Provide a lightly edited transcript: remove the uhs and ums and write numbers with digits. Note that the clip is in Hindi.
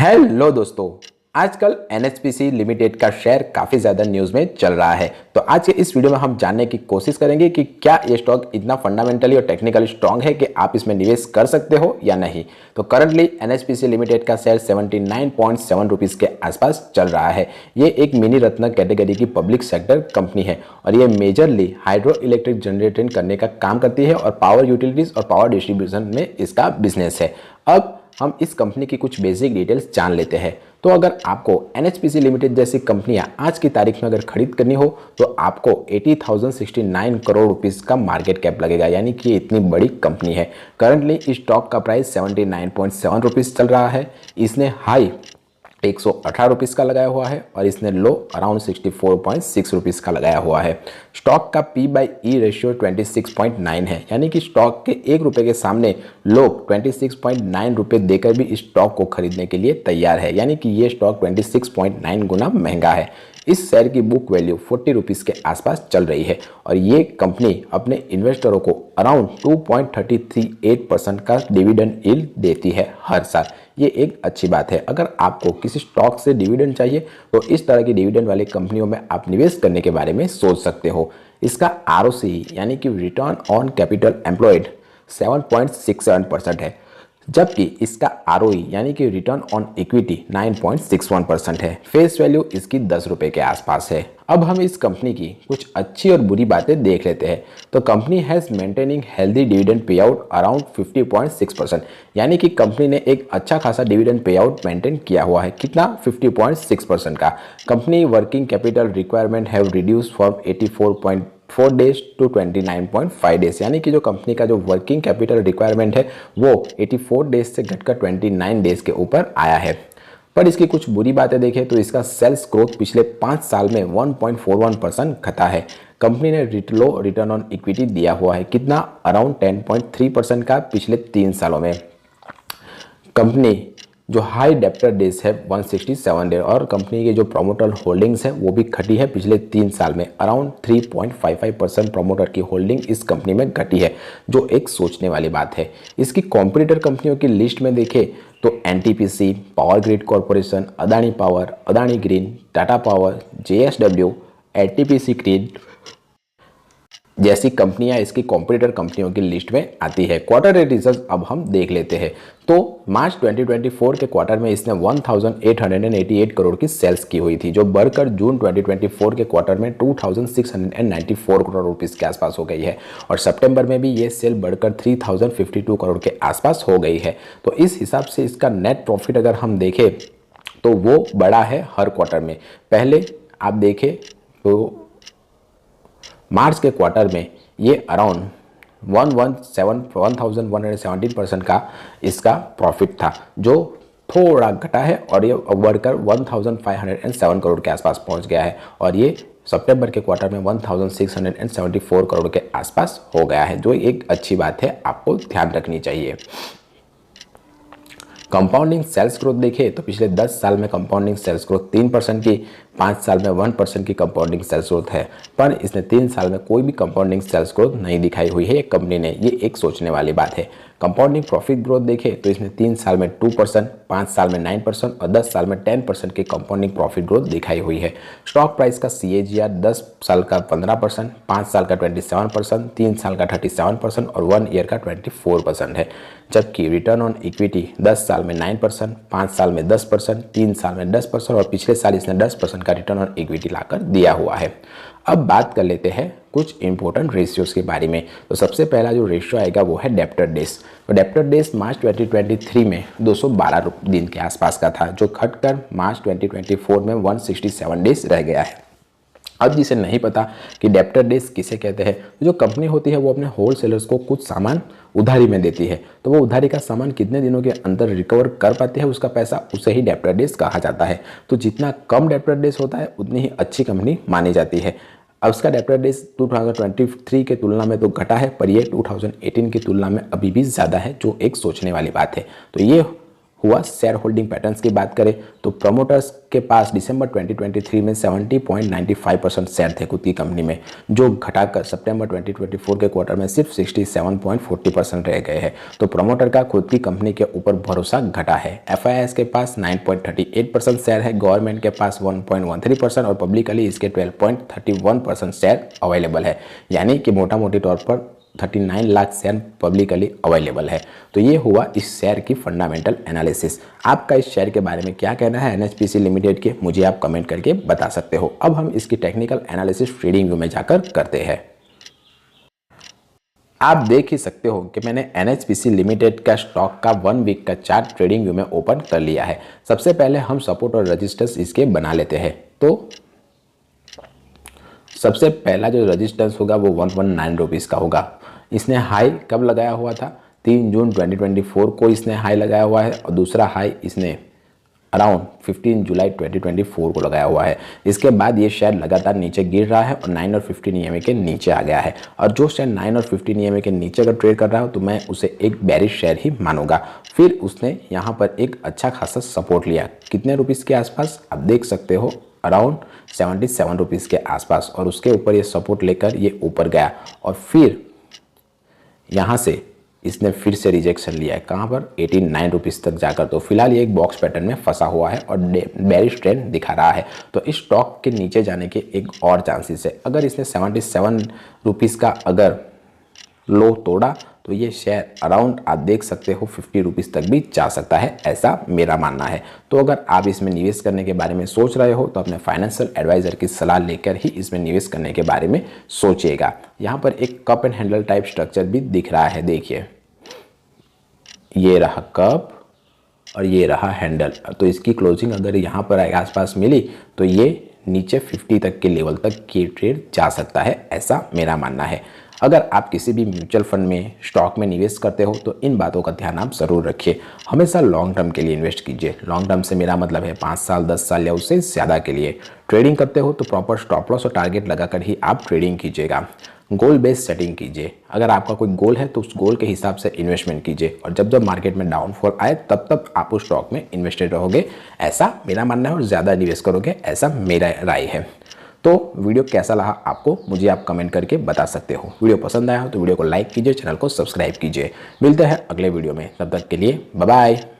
हेलो दोस्तों, आजकल एनएचपीसी लिमिटेड का शेयर काफ़ी ज़्यादा न्यूज़ में चल रहा है। तो आज के इस वीडियो में हम जानने की कोशिश करेंगे कि क्या ये स्टॉक इतना फंडामेंटली और टेक्निकली स्ट्रांग है कि आप इसमें निवेश कर सकते हो या नहीं। तो करंटली एनएचपीसी लिमिटेड का शेयर 79.7 रुपीज़ के आसपास चल रहा है। ये एक मिनी रत्न कैटेगरी की पब्लिक सेक्टर कंपनी है और ये मेजरली हाइड्रो इलेक्ट्रिक जनरेटिंग करने का काम करती है और पावर यूटिलिटीज़ और पावर डिस्ट्रीब्यूशन में इसका बिजनेस है। अब हम इस कंपनी की कुछ बेसिक डिटेल्स जान लेते हैं। तो अगर आपको एनएचपीसी लिमिटेड जैसी कंपनियां आज की तारीख में अगर खरीद करनी हो तो आपको 80,069 करोड़ रुपीस का मार्केट कैप लगेगा, यानी कि ये इतनी बड़ी कंपनी है। करंटली इस स्टॉक का प्राइस 79.7 रुपीस चल रहा है। इसने हाई 118 रुपीज़ का लगाया हुआ है और इसने लो अराउंड 64.6 रुपीज़ का लगाया हुआ है। स्टॉक का P/E रेशियो 26.9 है, यानी कि स्टॉक के 1 रुपये के सामने लोग 26.9 रुपये देकर भी इस स्टॉक को खरीदने के लिए तैयार है, यानी कि ये स्टॉक 26.9 गुना महंगा है। इस शेयर की बुक वैल्यू 40 रुपीज़ के आसपास चल रही है और ये कंपनी अपने इन्वेस्टरों को अराउंड 2.338% का डिविडेंड यील्ड देती है हर साल। ये एक अच्छी बात है। अगर आपको किसी स्टॉक से डिविडेंड चाहिए तो इस तरह की डिविडेंड वाली कंपनियों में आप निवेश करने के बारे में सोच सकते हो। इसका ROCE यानी कि रिटर्न ऑन कैपिटल एम्प्लॉयड 7.67% है, जबकि इसका ROE यानी कि रिटर्न ऑन इक्विटी 9.61% है। फेस वैल्यू इसकी 10 रुपये के आसपास है। अब हम इस कंपनी की कुछ अच्छी और बुरी बातें देख लेते हैं। तो company has maintaining healthy dividend pay out around 50.6%, यानी कि कंपनी ने एक अच्छा खासा डिविडेंड पे आउट मेंटेन किया हुआ है। कितना? 50.6% का। Company working capital requirement have reduce from 84.4 days to 29.5 days, यानी कि जो कंपनी का जो वर्किंग कैपिटल रिक्वायरमेंट है वो 84 डेज से घटकर 29 डेज के ऊपर आया है। पर इसकी कुछ बुरी बातें देखें तो इसका सेल्स ग्रोथ पिछले 5 साल में 1.41% घटा है। कंपनी ने लो रिटर्न ऑन इक्विटी दिया हुआ है। कितना? अराउंड 10.3% का पिछले 3 सालों में। कंपनी जो हाई डेप्टर डेज है 167 डे और कंपनी के जो प्रोमोटर होल्डिंग्स है वो भी घटी है पिछले 3 साल में। अराउंड 3.55% प्रोमोटर की होल्डिंग इस कंपनी में घटी है, जो एक सोचने वाली बात है। इसकी कॉम्पिटिटर कंपनियों की लिस्ट में देखें तो NTPC, power grid corporation, Adani power, Adani green, Tata power, JSW, NTPC grid जैसी कंपनियां इसकी कॉम्पिटिटर कंपनियों की लिस्ट में आती है। क्वार्टर रिजल्ट अब हम देख लेते हैं। तो मार्च 2024 के क्वार्टर में इसने 1888 करोड़ की सेल्स की हुई थी, जो बढ़कर जून 2024 के क्वार्टर में 2694 करोड़ रुपीस के आसपास हो गई है और सितंबर में भी ये सेल बढ़कर 3052 करोड़ के आसपास हो गई है। तो इस हिसाब से इसका नेट प्रॉफिट अगर हम देखें तो वो बड़ा है हर क्वार्टर में। पहले आप देखें तो मार्च के क्वार्टर में ये अराउंड 1117% का इसका प्रॉफिट था, जो थोड़ा घटा है और ये बढ़कर 1507 करोड़ के आसपास पहुंच गया है और ये सितंबर के क्वार्टर में 1674 करोड़ के आसपास हो गया है, जो एक अच्छी बात है, आपको ध्यान रखनी चाहिए। कंपाउंडिंग सेल्स ग्रोथ देखें तो पिछले 10 साल में कंपाउंडिंग सेल्स ग्रोथ 3% की, 5 साल में 1% की कंपाउंडिंग सेल्स ग्रोथ है, पर इसने 3 साल में कोई भी कंपाउंडिंग सेल्स ग्रोथ नहीं दिखाई हुई है एक कंपनी ने। ये एक सोचने वाली बात है। कंपाउंडिंग प्रॉफिट ग्रोथ देखें तो इसने 3 साल में 2%, 5 साल में 9% और 10 साल में 10% की कंपाउंडिंग प्रॉफिट ग्रोथ दिखाई हुई है। स्टॉक प्राइस का CAGR 10 साल का 15%, 5 साल का 27%, 3 साल का 37% और 1 ईयर का 24% है, जबकि रिटर्न ऑन इक्विटी 10 साल में 9%, 5 साल में 10%, 3 साल में 10% और पिछले साल इसने 10% का रिटर्न ऑन इक्विटी लाकर दिया हुआ है। अब बात कर लेते हैं कुछ इंपॉर्टेंट रेशियोज के बारे में। तो सबसे पहला जो रेशियो आएगा वो है डेप्टर डेज। तो डेप्टर डेज मार्च 2023 में 212 दिन के आसपास का था, जो घटकर मार्च 2024 में 167 डेज रह गया है। अब जिसे नहीं पता कि डेप्टर डेज किसे कहते हैं, जो कंपनी होती है वो अपने होल सेलर्स को कुछ सामान उधारी में देती है, तो वो उधारी का सामान कितने दिनों के अंदर रिकवर कर पाते हैं उसका पैसा, उसे ही डेप्टर डेज कहा जाता है। तो जितना कम डेप्टर डेज होता है उतनी ही अच्छी कंपनी मानी जाती है। अब उसका डेप्टर डेज 2023 के तुलना में तो घटा है, पर ये 2018 की तुलना में अभी भी ज़्यादा है, जो एक सोचने वाली बात है। तो ये हुआ शेयर होल्डिंग पैटर्न्स की बात करें तो प्रमोटर्स के पास दिसंबर 2023 में 70.95% शेयर थे खुद की कंपनी में, जो घटाकर सितंबर 2024 के क्वार्टर में सिर्फ 67.40% रह गए हैं। तो प्रमोटर का खुद की कंपनी के ऊपर भरोसा घटा है। FIIs के पास 9.38% शेयर है, गवर्नमेंट के पास 1.13% और पब्लिकली इसके 12.31% शेयर अवेलेबल है, यानी कि मोटा मोटी तौर पर 39 लाख शेयर पब्लिकली अवेलेबल है। तो ये हुआ इस शेयर की फंडामेंटल एनालिसिस। आपका इस शेयर के बारे में क्या कहना है NHPC लिमिटेड के, मुझे आप कमेंट करके बता सकते हो। अब हम इसकी टेक्निकल एनालिसिस ट्रेडिंग व्यू में जाकर करते हैं। आप देख ही सकते हो कि मैंने NHPC लिमिटेड का स्टॉक का 1 वीक का चार्ट ट्रेडिंग व्यू में ओपन कर लिया है। सबसे पहले हम सपोर्ट और रेजिस्टेंस इसके बना लेते हैं। तो सबसे पहला जो रेजिस्टेंस होगा वो 119 रुपीज़ का होगा। इसने हाई कब लगाया हुआ था? 3 जून 2024 को इसने हाई लगाया हुआ है और दूसरा हाई इसने अराउंड 15 जुलाई 2024 को लगाया हुआ है। इसके बाद ये शेयर लगातार नीचे गिर रहा है और 9 और 15 EMA के नीचे आ गया है। और जो शेयर 9 और 15 EMA के नीचे अगर ट्रेड कर रहा हो तो मैं उसे एक बेरिश शेयर ही मानूंगा। फिर उसने यहाँ पर एक अच्छा खासा सपोर्ट लिया, कितने रुपीज़ के आसपास आप देख सकते हो, अराउंड 77 रुपीज़ के आसपास, और उसके ऊपर ये सपोर्ट लेकर ये ऊपर गया और फिर यहाँ से इसने फिर से रिजेक्शन लिया है। कहाँ पर? 89 रुपीज़ तक जाकर। तो फिलहाल ये एक बॉक्स पैटर्न में फंसा हुआ है और बेरिश ट्रेंड दिखा रहा है। तो इस स्टॉक के नीचे जाने के एक और चांसेस है। अगर इसने 77 रुपीज़ का अगर लो तोड़ा तो ये शेयर अराउंड आप देख सकते हो 50 रुपीज़ तक भी जा सकता है, ऐसा मेरा मानना है। तो अगर आप इसमें निवेश करने के बारे में सोच रहे हो तो अपने फाइनेंशियल एडवाइज़र की सलाह लेकर ही इसमें निवेश करने के बारे में सोचिएगा। यहाँ पर एक cup and handle type structure भी दिख रहा है, देखिए ये रहा कप और ये रहा हैंडल। तो इसकी क्लोजिंग अगर यहाँ पर आसपास मिली तो ये नीचे 50 तक के लेवल तक की ट्रेड जा सकता है, ऐसा मेरा मानना है। अगर आप किसी भी म्यूचुअल फंड में स्टॉक में निवेश करते हो तो इन बातों का ध्यान आप ज़रूर रखिए। हमेशा लॉन्ग टर्म के लिए इन्वेस्ट कीजिए। लॉन्ग टर्म से मेरा मतलब है 5 साल 10 साल या उससे ज़्यादा के लिए। ट्रेडिंग करते हो तो प्रॉपर स्टॉप लॉस और टारगेट लगाकर ही आप ट्रेडिंग कीजिएगा। गोल बेस्ड सेटिंग कीजिए। अगर आपका कोई गोल है तो उस गोल के हिसाब से इन्वेस्टमेंट कीजिए और जब जब मार्केट में डाउनफॉल आए तब तब आप उस स्टॉक में इन्वेस्टेड रहोगे, ऐसा मेरा मानना है, और ज़्यादा निवेश करोगे, ऐसा मेरा राय है। तो वीडियो कैसा लगा आपको, मुझे आप कमेंट करके बता सकते हो। वीडियो पसंद आया हो तो वीडियो को लाइक कीजिए, चैनल को सब्सक्राइब कीजिए। मिलते हैं अगले वीडियो में, तब तक के लिए बाय बाय।